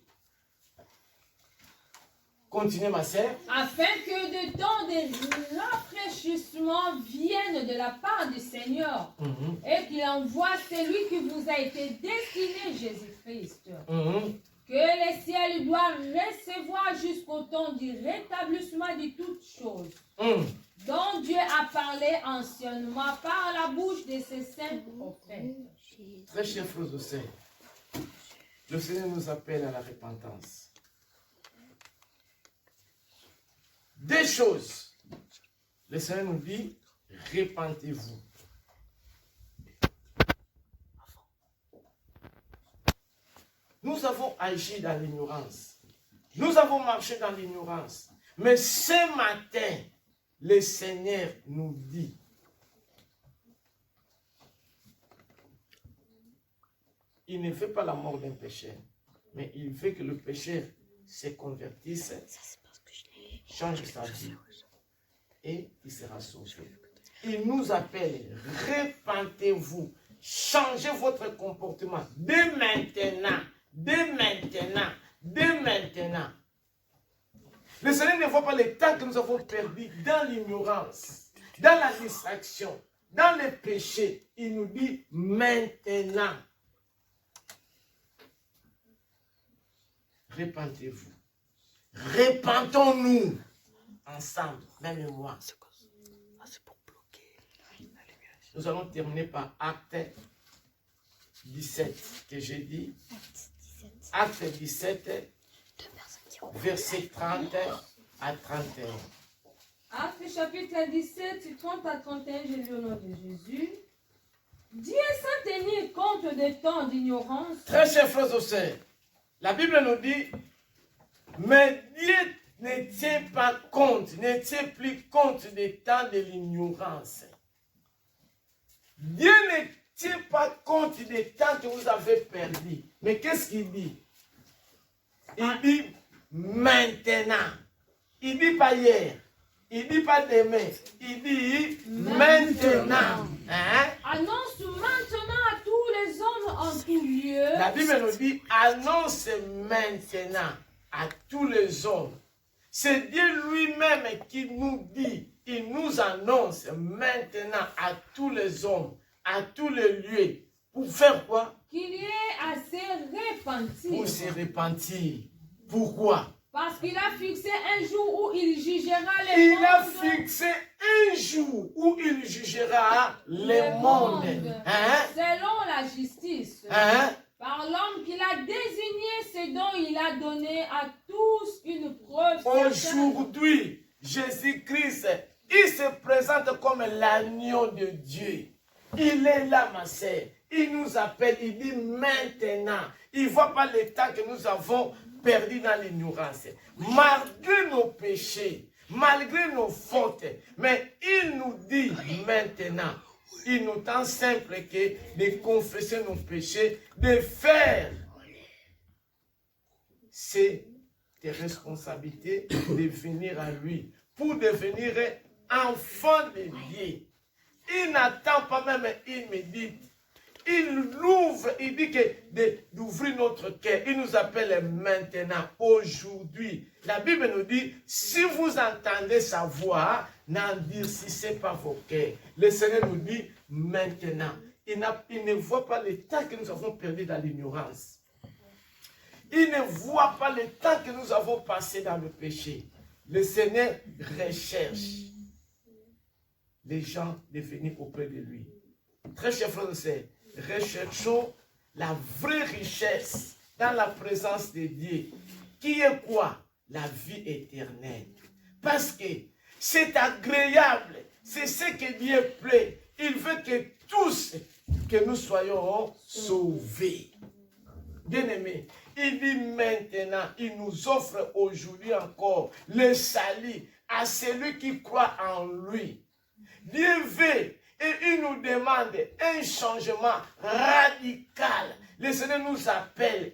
Continuez, ma sœur.
Afin que de temps de rafraîchissement vienne de la part du Seigneur. Et qu'il envoie celui qui vous a été destiné, Jésus-Christ. Que les ciels doivent recevoir jusqu'au temps du rétablissement de toutes choses. Dont Dieu a parlé anciennement par la bouche de ses saints prophètes.
Très chers frères et sœurs, le Seigneur nous appelle à la repentance. Des choses. Le Seigneur nous dit, repentez-vous. Nous avons agi dans l'ignorance. Nous avons marché dans l'ignorance. Mais ce matin, le Seigneur nous dit, il ne fait pas la mort d'un pécheur, mais il veut que le pécheur se convertisse, change sa vie et il sera sauvé. Il nous appelle, repentez-vous, changez votre comportement dès maintenant, dès maintenant, dès maintenant. Le Seigneur ne voit pas le temps que nous avons perdu dans l'ignorance, dans la distraction, dans le péché. Il nous dit maintenant. Repentez-vous. Repentons-nous ensemble, même moi. Nous allons terminer par Acte 17 que j'ai dit. Acte 17, verset 30 à 31.
Acte chapitre 17, 30 à 31, je lis au nom de Jésus. Dieu sans tenir compte des temps d'ignorance.
Très chers frères et sœurs, la Bible nous dit, mais Dieu ne tient pas compte, ne tient plus compte des temps de l'ignorance. Dieu ne tient pas compte des temps que vous avez perdus. Mais qu'est-ce qu'il dit? Il dit maintenant. Il ne dit pas hier. Il ne dit pas demain. Il dit maintenant. Hein?
Annonce maintenant à tous les hommes en tout lieu.
La Bible nous dit annonce maintenant à tous les hommes. C'est Dieu lui-même qui nous dit, il nous annonce maintenant à tous les hommes, à tous les lieux. Pour faire quoi?
Qu'il y ait à se repentir.
Pour se repentir. Pourquoi?
Parce qu'il a fixé un jour où il jugera les
Il a
mondes.
fixé un jour où il jugera les mondes. Hein?
Selon la justice.
Hein?
Par l'homme qu'il a désigné, ce dont il a donné à tous une preuve.
Aujourd'hui, Jésus-Christ, il se présente comme l'agneau de Dieu. Il est là, ma sœur. Il nous appelle, il dit maintenant. Il ne voit pas le temps que nous avons perdu dans l'ignorance. Malgré nos péchés, malgré nos fautes, mais il nous dit maintenant. Il nous tend simple que de confesser nos péchés, de faire. C'est tes responsabilités de venir à lui pour devenir enfant de Dieu. Il n'attend pas même, il médite. Il l'ouvre, il dit que d'ouvrir notre cœur. Il nous appelle maintenant, aujourd'hui. La Bible nous dit, si vous entendez sa voix, n'endurcissez pas vos cœurs. Le Seigneur nous dit maintenant. Il ne voit pas le temps que nous avons perdu dans l'ignorance. Il ne voit pas le temps que nous avons passé dans le péché. Le Seigneur recherche les gens de venir auprès de lui. Très chers frères et sœurs, recherchons la vraie richesse dans la présence de Dieu. Qui est quoi? La vie éternelle. Parce que c'est agréable. C'est ce que Dieu plaît. Il veut que tous, que nous soyons sauvés. Bien-aimés, il dit maintenant, il nous offre aujourd'hui encore le salut à celui qui croit en lui. Dieu veut et il nous demande un changement radical. Le Seigneur nous appelle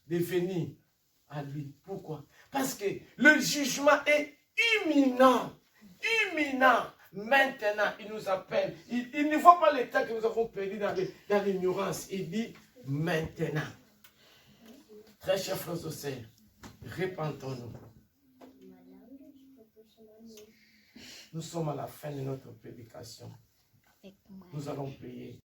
de venir à lui. Pourquoi? Parce que le jugement est imminent. Imminent. Maintenant, il nous appelle. Il ne voit pas le temps que nous avons perdu dans l'ignorance. Il dit maintenant. Très chers frères et sœurs, repentons-nous. Nous sommes à la fin de notre prédication. Nous allons prier.